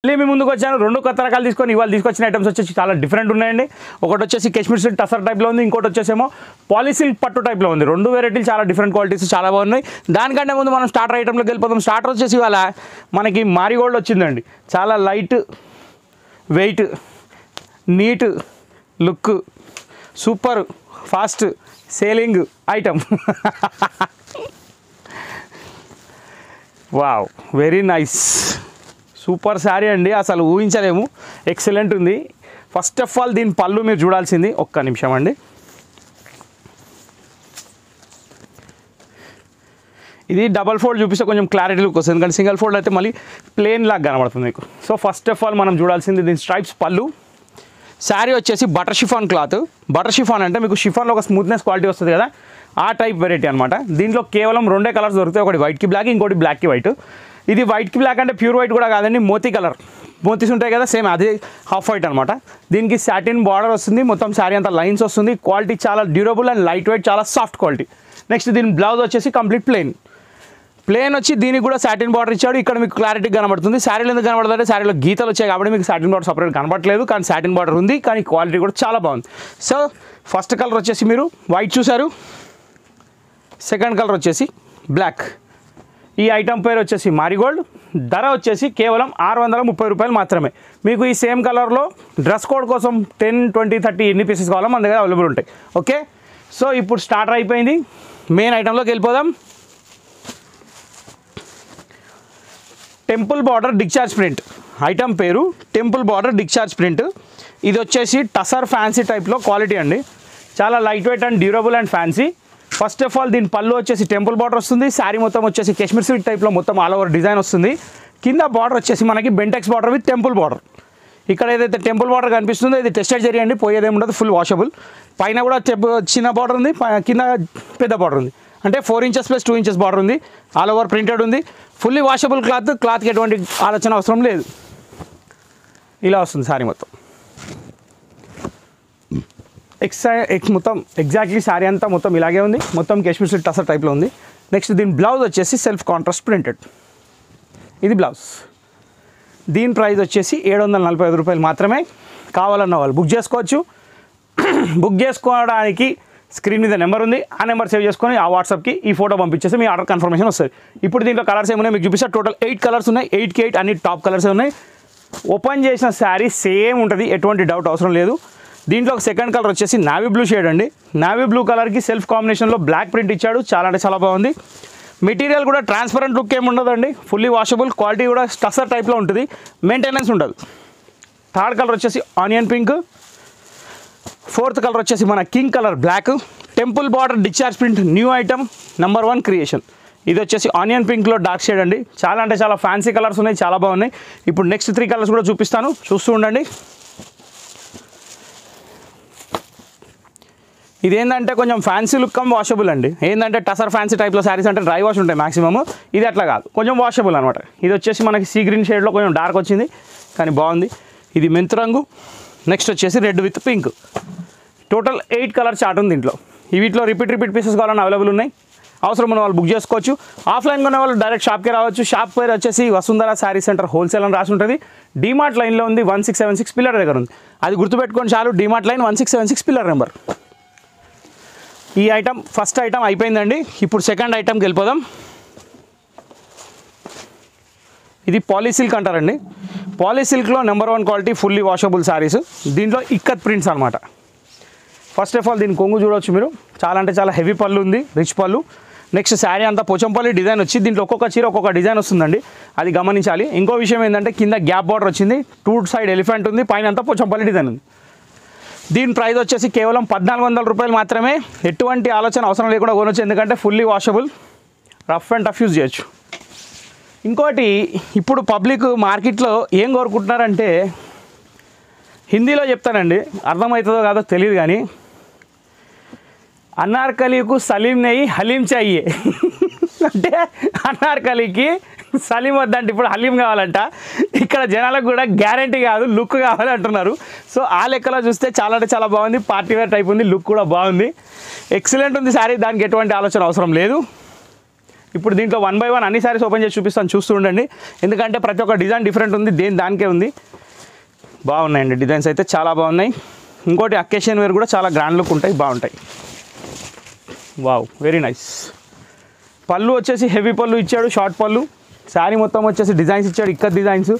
మళ్ళీ మీ ముందుకు వచ్చాను రెండు కొత్త రకాలు తీసుకొని ఇవాళ తీసుకొచ్చిన ఐటమ్స్ వచ్చేసి చాలా డిఫరెంట్ ఉన్నాయండి. ఒకటి వచ్చేసి కాశ్మీర్ సిల్క్ టసర్ టైప్లో ఉంది, ఇంకోటి వచ్చేసేమో పాలిసిల్క్ పట్టు టైప్లో ఉంది. రెండు వెరైటీలు చాలా డిఫరెంట్ క్వాలిటీస్ చాలా బాగున్నాయి. దానికంటే ముందు మనం స్టార్టర్ ఐటెంలోకి వెళ్ళిపోతాం. స్టార్టర్ వచ్చేసి ఇవాళ మనకి మారిగోల్డ్ వచ్చిందండి. చాలా light weight, neat look, super fast selling item. Wow, very nice, super sari అండి, అసలు ఊహించలేము. ఎక్సలెంట్ ఉంది. ఫస్ట్ ఆఫ్ ఆల్ దీని పళ్ళు మీరు చూడాల్సింది. ఒక్క నిమిషం అండి. ఇది డబల్ ఫోల్డ్ చూపిస్తే కొంచెం క్లారిటీ లుక్ వస్తుంది, ఎందుకంటే సింగిల్ ఫోల్డ్ అయితే మళ్ళీ ప్లేన్ లాగా కనబడుతుంది మీకు. సో ఫస్ట్ ఆఫ్ ఆల్ మనం చూడాల్సింది దీని స్ట్రైప్స్ పళ్ళు. శారీ వచ్చేసి butter chiffon cloth. Butter chiffon అంటే మీకు షిఫాన్లో ఒక స్మూత్నెస్ క్వాలిటీ వస్తుంది కదా, ఆ టైప్ వెరైటీ అనమాట. దీంట్లో కేవలం రెండే కలర్స్ దొరుకుతాయి, ఒకటి వైట్కి బ్లాక్, ఇంకోటి బ్లాక్కి వైట్. ఇది వైట్కి బ్లాక్ అంటే ప్యూర్ వైట్ కూడా కాదండి, మోతీ కలర్, మోతీస్ ఉంటాయి కదా సేమ్ అదే హాఫ్ వైట్ అనమాట. దీనికి సాటిన్ బార్డర్ వస్తుంది, మొత్తం శారీ అంతా లైన్స్ వస్తుంది. క్వాలిటీ చాలా డ్యూరబుల్ అండ్ లైట్ వెయిట్, చాలా సాఫ్ట్ క్వాలిటీ. నెక్స్ట్ దీని బ్లౌజ్ వచ్చేసి కంప్లీట్ ప్లేన్ వచ్చి దీనికి కూడా సాటిన్ బార్డర్ ఇచ్చాడు. ఇక్కడ మీకు క్లారిటీ కనబడుతుంది. శారీలో ఎందుకు కనబడుతుంటే శారీలో గీతలు వచ్చాయి కాబట్టి మీకు సాటిన్ బార్డర్ సపరేట్ కనబడట్లేదు, కానీ సాటిన్ బార్డర్ ఉంది, కానీ క్వాలిటీ కూడా చాలా బాగుంది. సో ఫస్ట్ కలర్ వచ్చేసి మీరు వైట్ చూసారు, సెకండ్ కలర్ వచ్చేసి బ్లాక్. ఈ ఐటమ్ పేరు వచ్చేసి మారిగోల్డ్. ధర వచ్చేసి కేవలం 630 రూపాయలు మాత్రమే. మీకు ఈ సేమ్ కలర్లో డ్రెస్ కోడ్ కోసం 10, 20, 30 ఎన్ని పీసెస్ కావాలో మన దగ్గర అవైలబుల్ ఉంటాయి. ఓకే, సో ఇప్పుడు స్టార్టర్ అయిపోయింది, మెయిన్ ఐటెంలోకి వెళ్ళిపోదాం. Temple border discharge print item పేరు, టెంపుల్ బార్డర్ డిశ్చార్జ్ ప్రింట్. ఇది వచ్చేసి టసర్ ఫ్యాన్సీ టైప్లో క్వాలిటీ అండి, చాలా light wait and durable and fancy. First of all దీని పళ్ళు వచ్చేసి టెంపుల్ బార్డర్ వస్తుంది. శారీ మొత్తం వచ్చేసి కాశ్మీర్ సిల్క్ టైప్లో మొత్తం ఆల్ ఓవర్ డిజైన్ వస్తుంది. కింద బార్డర్ వచ్చేసి మనకి Bentex border with temple border. ఇక్కడ ఏదైతే టెంపుల్ బార్డర్ కనిపిస్తుందో ఇది టెస్టెడ్ చేయండి, పోయేదేమి ఉండదు, ఫుల్ వాషబుల్. పైన కూడా చిన్న బార్డర్ ఉంది, కింద పెద్ద బార్డర్ ఉంది, అంటే 4 ఇంచెస్ ప్లస్ 2 ఇంచెస్ బార్డర్ ఉంది. ఆల్ ఓవర్ ప్రింటెడ్ ఉంది, ఫుల్లీ వాషబుల్ క్లాత్. క్లాత్కి ఎటువంటి ఆలోచన అవసరం లేదు. ఇలా వస్తుంది శారీ మొత్తం. మొత్తం ఎగ్జాక్ట్లీ శారీ అంతా మొత్తం ఇలాగే ఉంది, మొత్తం కాశ్మీర్ సిల్క్ టసర్ టైప్లో ఉంది. నెక్స్ట్ దీని బ్లౌజ్ వచ్చేసి సెల్ఫ్ కాంట్రాస్ట్ ప్రింటెడ్. ఇది బ్లౌజ్. దీని ప్రైస్ వచ్చేసి 745 రూపాయలు మాత్రమే. కావాలన్న వాళ్ళు బుక్ చేసుకోవచ్చు. బుక్ చేసుకోవడానికి స్క్రీన్ మీద నెంబర్ ఉంది, ఆ నెంబర్ సేవ్ చేసుకొని ఆ వాట్సాప్కి ఈ ఫోటో పంపించేసి మీ ఆర్డర్ కన్ఫర్మేషన్ వస్తుంది. ఇప్పుడు దీంట్లో కలర్స్ ఏమున్నాయి మీకు చూపిస్తే. టోటల్ 8 కలర్స్ ఉన్నాయి, 8కి 8 అన్ని టాప్ కలర్స్ ఉన్నాయి. ఓపెన్ చేసిన శారీ సేమ్ ఉంటుంది, ఎటువంటి డౌట్ అవసరం లేదు. దీంట్లో ఒక సెకండ్ కలర్ వచ్చేసి నావీ బ్లూ షేడ్ అండి. నావీ బ్లూ కలర్కి సెల్ఫ్ కాంబినేషన్లో బ్లాక్ ప్రింట్ ఇచ్చాడు, చాలా అంటే చాలా బాగుంది. మెటీరియల్ కూడా ట్రాన్స్పరెంట్ లుక్ ఏమి ఉండదండి, ఫుల్లీ వాషబుల్. క్వాలిటీ కూడా టసర్ టైప్లో ఉంటుంది, మెయింటెనెన్స్ ఉండదు. థర్డ్ కలర్ వచ్చేసి ఆనియన్ పింక్. ఫోర్త్ కలర్ వచ్చేసి మన king colour black. Temple border discharge print new item, number 1 creation. ఇది వచ్చేసి ఆనియన్ పింక్లో డార్క్ షేడ్ అండి, చాలా అంటే చాలా ఫ్యాన్సీ కలర్స్ ఉన్నాయి, చాలా బాగున్నాయి. ఇప్పుడు నెక్స్ట్ 3 కలర్స్ కూడా చూపిస్తాను, చూస్తూ ఉండండి. ఇదేంటంటే కొంచెం ఫ్యాన్సీ లుక్ కమ్ వాషబుల్ అండి. ఏంటంటే టసర్ ఫ్యాన్సీ టైప్లో శారీస్ అంటే డ్రై వాష్ ఉంటాయి మ్యాక్సిమమ్, ఇది అట్లా కాదు, కొంచెం వాషబుల్ అనమాట. ఇది వచ్చేసి మనకి సీ గ్రీన్ షేడ్లో కొంచెం డార్క్ వచ్చింది, కానీ బాగుంది. ఇది మెంతు రంగు. నెక్స్ట్ వచ్చేసి red with pink. Total 8 colour chart ఉంది దీంట్లో. వీటిలో రిపీట్ పీసెస్ కావాలని అవైలబుల్ ఉన్నాయి. అవసరం ఉన్న వాళ్ళు బుక్ చేసుకోవచ్చు. ఆఫ్లైన్ కొనే వాళ్ళు డైరెక్ట్ షాప్కి రావచ్చు. షాప్ పేరు వచ్చేసి వసుంధర శారీ సెంటర్ హోల్సేల్ అని రాసి ఉంటుంది. డీమార్ట్ లైన్లో ఉంది, 1676 పిల్లర్ దగ్గర ఉంది. అది గుర్తుపెట్టుకొని చాలు, డీమార్ట్ లైన్ 1676 పిల్లర్ నెంబర్. ఈ ఐటమ్ ఫస్ట్ ఐటమ్ అయిపోయిందండి. ఇప్పుడు సెకండ్ ఐటమ్కి వెళ్ళిపోదాం. ఇది పాలిసిల్క్ అంటారండి. పాలిసిల్క్లో number 1 quality, fully washable saris. దీంట్లో ఇక్కత్ ప్రింట్స్ అనమాట. ఫస్ట్ ఆఫ్ ఆల్ దీని కొంగు చూడవచ్చు మీరు, చాలా అంటే చాలా హెవీ పళ్ళు ఉంది, రిచ్ పళ్ళు. నెక్స్ట్ శారీ అంతా పోచంపల్లి డిజైన్ వచ్చి దీంట్లో ఒక్కొక్క చీర ఒక్కొక్క డిజైన్ వస్తుందండి, అది గమనించాలి. ఇంకో విషయం ఏంటంటే కింద గ్యాప్ బార్డర్ వచ్చింది, 2 సైడ్ ఎలిఫెంట్ ఉంది, పైన అంతా పోచంపల్లి డిజైన్ ఉంది. దీని ప్రైస్ వచ్చేసి కేవలం 1400 రూపాయలు మాత్రమే. ఎటువంటి ఆలోచన అవసరం లేకుండా కొనవచ్చు, ఎందుకంటే fully washable, rough and tough use చేయొచ్చు. ఇంకోటి, ఇప్పుడు పబ్లిక్ మార్కెట్లో ఏం కోరుకుంటున్నారంటే, హిందీలో చెప్తానండి, అర్థమవుతుందో కాదో తెలియదు కానీ, అనార్కలీకు సలీం నెయ్యి హలీం చాయ్యే. అంటే అనార్కలీకి సలీం వద్దంటే ఇప్పుడు హలీం కావాలంట. ఇక్కడ జనాలకు కూడా గ్యారంటీ కాదు, లుక్ కావాలి అంటున్నారు. సో ఆ లెక్కలో చూస్తే చాలా అంటే చాలా బాగుంది, పార్టీ వేర్ టైప్ ఉంది, లుక్ కూడా బాగుంది, ఎక్సలెంట్ ఉంది శారీ. దానికి ఎటువంటి ఆలోచన అవసరం లేదు. ఇప్పుడు దీంట్లో 1 by 1 అన్ని సారీస్ ఓపెన్ చేసి చూపిస్తాను, చూస్తూ ఉండండి. ఎందుకంటే ప్రతి ఒక్క డిజైన్ డిఫరెంట్ ఉంది, దానికే ఉంది. బాగున్నాయండి డిజైన్స్ అయితే చాలా బాగున్నాయి. ఇంకోటి అకేషన్ వేర్ కూడా చాలా గ్రాండ్ లుక్ ఉంటాయి, బాగుంటాయి. Wow, very nice. పళ్ళు వచ్చేసి హెవీ పళ్ళు ఇచ్చాడు, షార్ట్ పళ్ళు. శారీ మొత్తం వచ్చేసి డిజైన్స్ ఇచ్చాడు, ఇక్కత్ డిజైన్స్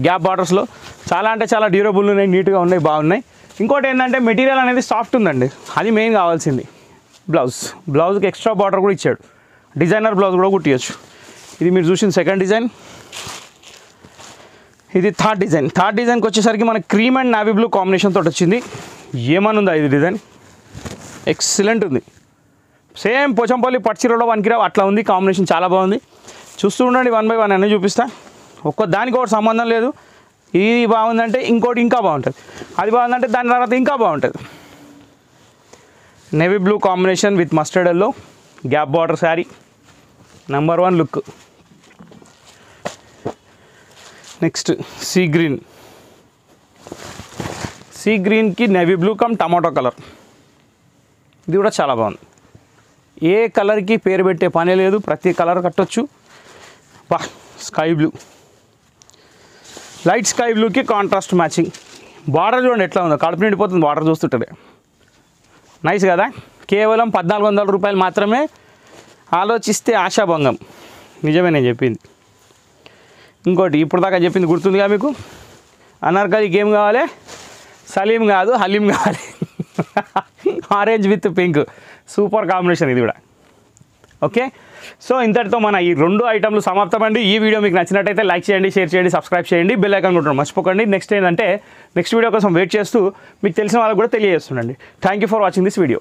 గ్యాప్ బార్డర్స్లో. చాలా అంటే చాలా డ్యూరబుల్ ఉన్నాయి, నీట్గా ఉన్నాయి, బాగున్నాయి. ఇంకోటి ఏంటంటే మెటీరియల్ అనేది సాఫ్ట్ ఉందండి, అది మెయిన్ కావాల్సింది. బ్లౌజ్కి ఎక్స్ట్రా బార్డర్ కూడా ఇచ్చాడు, డిజైనర్ బ్లౌజ్ కూడా కుట్టియచ్చు. ఇది మీరు చూసిన సెకండ్ డిజైన్. ఇది థర్డ్ డిజైన్కి వచ్చేసరికి మనకి cream and navy blue combination తోటి వచ్చింది. ఏమనుందా ఇది డిజైన్, ఎక్సలెంట్ ఉంది. సేమ్ పోచంపల్లి పట్టుచీరలో వన్కిరావు అట్లా ఉంది, కాంబినేషన్ చాలా బాగుంది. చూస్తూ ఉండండి, 1 by 1 అన్నీ చూపిస్తా. దానికి ఒకటి సంబంధం లేదు. ఇది బాగుందంటే ఇంకోటి ఇంకా బాగుంటుంది, అది బాగుందంటే దాని తర్వాత ఇంకా బాగుంటుంది. Navy blue combination with mustard yellow, gap border sari, number 1 look. Next sea గ్రీన్కి navy blue cum tomato colour. ఇది కూడా చాలా బాగుంది. ఏ కలర్కి పేరు పెట్టే పనే లేదు, ప్రతి కలర్ కట్టొచ్చు. స్కై బ్లూ, లైట్ స్కై బ్లూకి కాంట్రాస్ట్ మ్యాచింగ్. బార్డర్ చూడండి ఎట్లా ఉందో, కడుపు నిండిపోతుంది బార్డర్ చూస్తుంటే. నైస్ కదా. కేవలం 1400 రూపాయలు మాత్రమే. ఆలోచిస్తే ఆశాభంగం, నిజమే నేను చెప్పింది. ఇంకోటి ఇప్పుడు దాకా చెప్పింది గుర్తుందిగా మీకు, అనార్కలికి ఏం కావాలి, సలీం కాదు హలీం కావాలి. Orange with pink, super combination ఇది కూడా. ఓకే, సో ఇంతటితో మన ఈ 2 ఐటమ్లు సమాప్తమండి. ఈ వీడియో మీకు నచ్చినట్టయితే లైక్ చేయండి, షేర్ చేయండి, సబ్స్క్రైబ్ చేయండి, బెల్ ఐకాన్ కొట్టడం మర్చిపోకండి. నెక్స్ట్ ఏంటంటే నెక్స్ట్ వీడియో కోసం వెయిట్ చేస్తూ మీకు తెలిసిన వాళ్ళకి కూడా తెలియజేస్తుండండి. Thank you for watching this video.